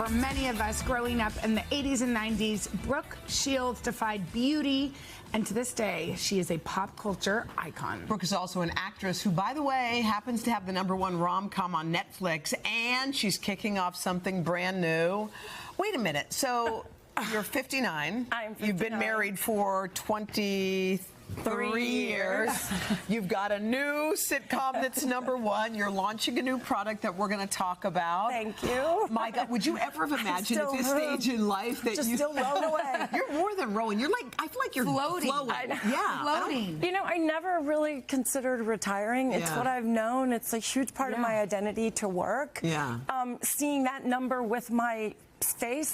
For many of us growing up in the 80s and 90s, Brooke Shields defied beauty, and to this day, she is a pop culture icon. Brooke is also an actress who, by the way, happens to have the #1 rom-com on Netflix, and she's kicking off something brand new. Wait a minute. So you're 59. I'm 59. You've been married for 23 years. You've got a new sitcom that's #1. You're launching a new product that we're going to talk about. Thank you. My God, would you ever have imagined at this stage in life that just you still blown away? You're more than rowing. You're like, I feel like you're floating. Yeah, floating. You know, I never really considered retiring. It's what I've known. It's a huge part of my identity to work. Yeah. Seeing that number with my face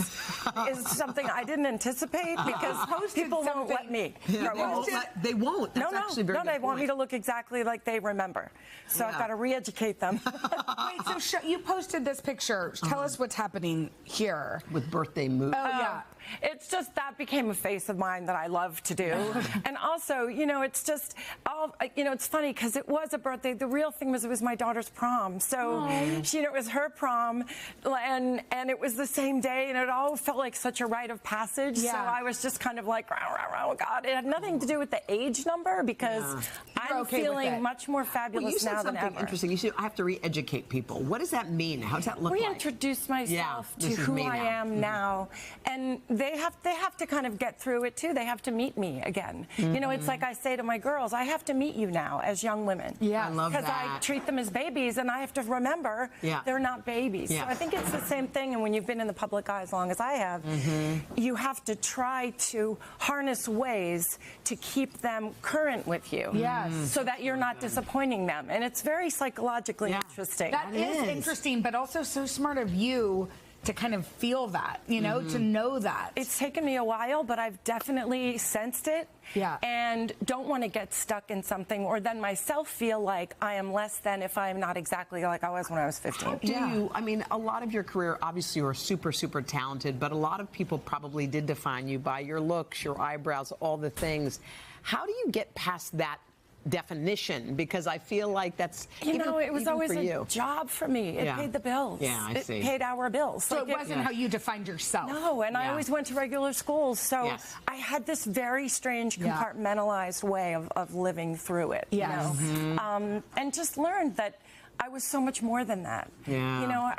is something I didn't anticipate because people won't let me. Yeah, they won't. That's actually very no, they want me to look exactly like they remember. So I've got to re-educate them. Wait, so you posted this picture. Tell us what's happening here. With birthday mood. Oh, yeah. It's just that became a face of mine that I love to do. And also, you know, it's just, it's funny because it was a birthday. The real thing was it was my daughter's prom. So, it was her prom and it was the same day and it all felt like such a rite of passage. Yeah. So I was just kind of like, oh God. It had nothing to do with the age number because I'm feeling much more fabulous now than ever. You said something interesting. You said I have to re-educate people. What does that mean? How does that look like? Reintroduce myself to who I am now. And they have to kind of get through it too. They have to meet me again. You know, it's like I say to my girls, I have to meet you now as young women. Yeah, I love that. Because I treat them as babies and I have to remember they're not babies. So I think it's the same thing. And when you've been in the public eye as long as I have, you have to try to harness ways to keep them current with you. Yes. So that you're not disappointing them. And it's very psychologically interesting. That is interesting, but also so smart of you to kind of feel that, you know, to know that. It's taken me a while, but I've definitely sensed it. Yeah. And don't want to get stuck in something or then myself feel like I am less than if I'm not exactly like I was when I was 15. How do you, I mean, a lot of your career, obviously you are super, super talented, but a lot of people probably did define you by your looks, your eyebrows, all the things. How do you get past that definition? Because I feel like that's it was always a job for me. It paid the bills. Yeah, I see. It paid our bills. So it wasn't how you defined yourself. No, and I always went to regular schools, so I had this very strange compartmentalized way of living through it. Yes. You know? And just learned that I was so much more than that. Yeah. You know,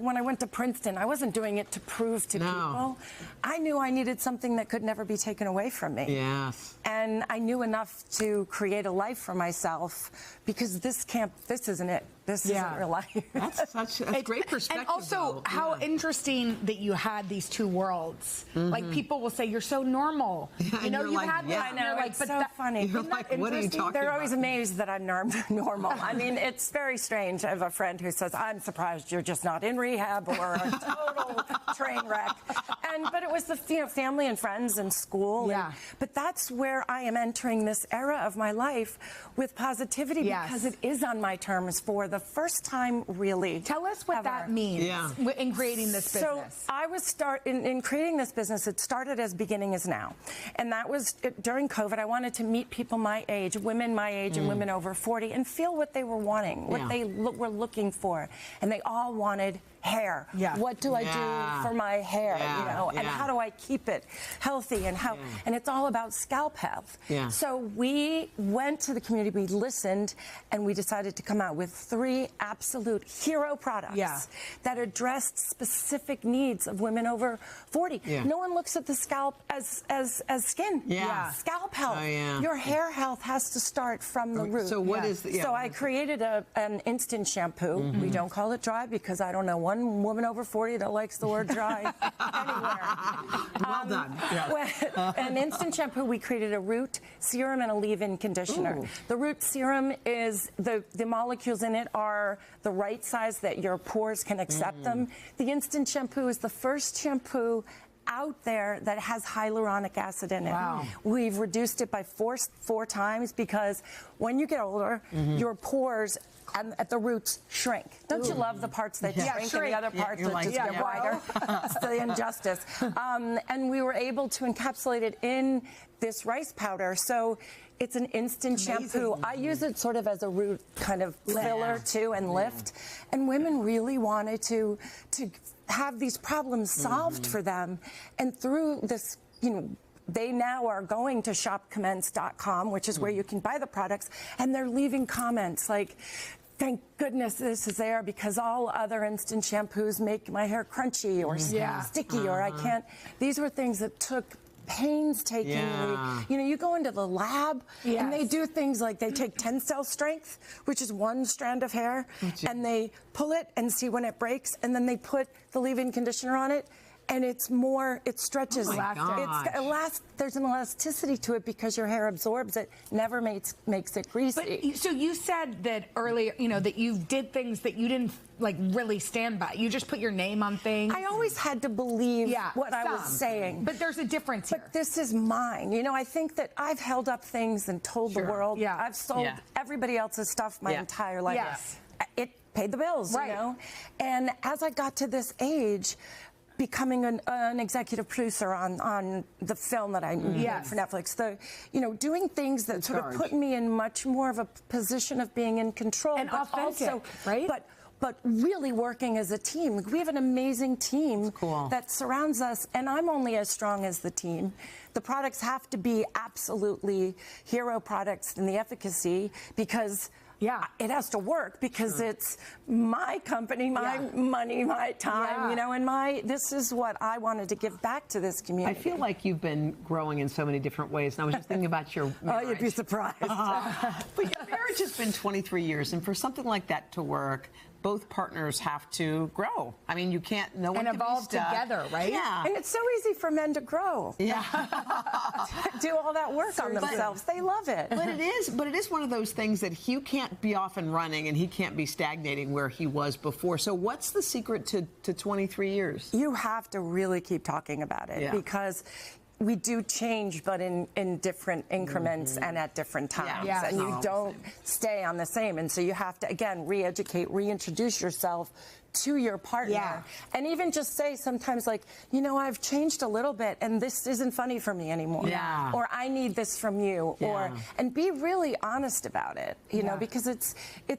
when I went to Princeton, I wasn't doing it to prove to people. I knew I needed something that could never be taken away from me. Yes. And I knew enough to create a life for myself because this isn't it. This isn't real life. That's great perspective. And also, how interesting that you had these two worlds. Like, people will say, you're so normal. You know, you had this. I know, it's so funny. You're like, what are you talking about? They're always amazed that I'm normal. I mean, it's very strange. I have a friend who says, I'm surprised you're just not in rehab or a total train wreck. But it was the family and friends and school. But that's where I am entering this era of my life with positivity because it is on my terms for the first time, really. Tell us what that means in creating this business. So I was in creating this business. It started as beginning is now, and that was during COVID. I wanted to meet people my age, women my age, and women over 40, and feel what they were wanting, what they were looking for, and they all wanted hair. What do I do for my hair? You know, and how do I keep it healthy? And how? And it's all about scalp health. So we went to the community, we listened, and we decided to come out with 3 absolute hero products that addressed specific needs of women over 40. No one looks at the scalp as skin. Scalp health. Your hair health has to start from the root. So what is the, So I created an instant shampoo. We don't call it dry because I don't know one woman over 40 that likes the word dry anywhere. Well done. An instant shampoo, we created a root serum and a leave-in conditioner. The root serum is, the molecules in it are the right size that your pores can accept them. The instant shampoo is the first shampoo out there that has hyaluronic acid in it. We've reduced it by four times because when you get older, your pores at the roots shrink. Don't you love the parts that shrink and the other parts that just get wider? It's the injustice. And we were able to encapsulate it in this rice powder. So it's an instant shampoo. I use it sort of as a root kind of filler too, and lift. And women really wanted to have these problems solved for them. And through this, you know, they now are going to shopcommence.com, which is where you can buy the products, and they're leaving comments like, thank goodness this is there, because all other instant shampoos make my hair crunchy or sticky, or I can't. These were things that took painstakingly. You know, you go into the lab and they do things like they take tensile strength, which is one strand of hair, and they pull it and see when it breaks, and then they put the leave-in conditioner on it, and it's more, it stretches. There's an elasticity to it because your hair absorbs it, never makes it greasy. But, so you said that earlier, you know, that you did things that you didn't like really stand by. You just put your name on things. I always had to believe what I was saying. But there's a difference here. But this is mine. You know, I think that I've held up things and told the world. I've sold everybody else's stuff my entire life. It paid the bills, you know. And as I got to this age, becoming an executive producer on the film that I made for Netflix, you know, doing things that sort of put me in much more of a position of being in control, and but authentic, also, right? But really working as a team. We have an amazing team that surrounds us, and I'm only as strong as the team. The products have to be absolutely hero products in the efficacy, because it has to work, because it's my company, my money, my time, you know, and this is what I wanted to give back to this community. I feel like you've been growing in so many different ways, and I was just thinking about your marriage. Oh, you'd be surprised. But your marriage has been 23 years, and for something like that to work, both partners have to grow. I mean, you can't, no one can evolve together, right? Yeah. And it's so easy for men to grow. Yeah. Do all that work on themselves. They love it. But it is one of those things that you can't be off and running, and he can't be stagnating where he was before. So what's the secret to 23 years? You have to really keep talking about it, because we do change, but in different increments and at different times. And you don't stay on the same. And so you have to, again, re-educate, reintroduce yourself to your partner. And even just say sometimes, like, you know, I've changed a little bit and this isn't funny for me anymore. Or I need this from you. And be really honest about it, you know, because it's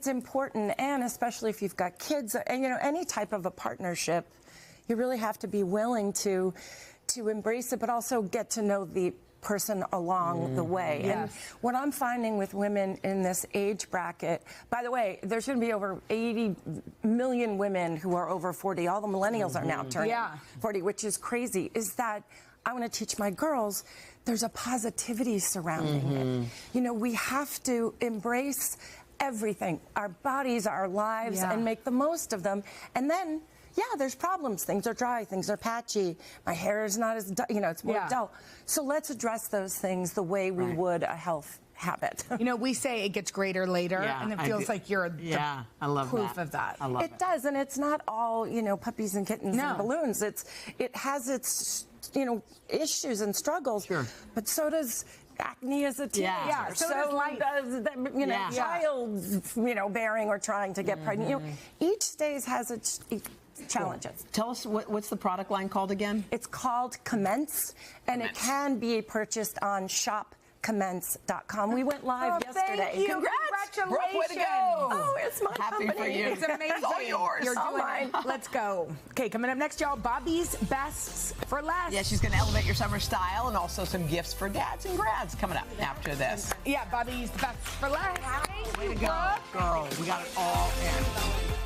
important. And especially if you've got kids, and, you know, any type of a partnership, you really have to be willing to embrace it, but also get to know the person along the way. And what I'm finding with women in this age bracket, by the way, there's going to be over 80 million women who are over 40. All the millennials are now turning 40, which is crazy, is that I want to teach my girls there's a positivity surrounding it. You know, we have to embrace everything, our bodies, our lives, and make the most of them. And then, there's problems. Things are dry, things are patchy. My hair is not as, you know, it's more dull. So let's address those things the way we would a health habit. You know, we say it gets greater later, and it feels like you're the proof of that. I love it. It does, and it's not all, you know, puppies and kittens and balloons. It has its, you know, issues and struggles. But so does acne as a teenager. So does you know, child, you know, bearing or trying to get pregnant. You know, each stage has its challenges. Tell us, what's the product line called again? It's called Commence, and it can be purchased on shopcommence.com. We went live yesterday. Thank you. Congrats. Congratulations. Brooke, way to go. Oh, it's my Happy company. for you. It's amazing. It's all yours. You're doing it. Let's go. Okay, coming up next, y'all, Bobby's Bests for Less. Yeah, she's going to elevate your summer style, and also some gifts for dads and grads coming up after this. Yeah, Bobby's Bests for Less. Way to go, girl. We got it all in.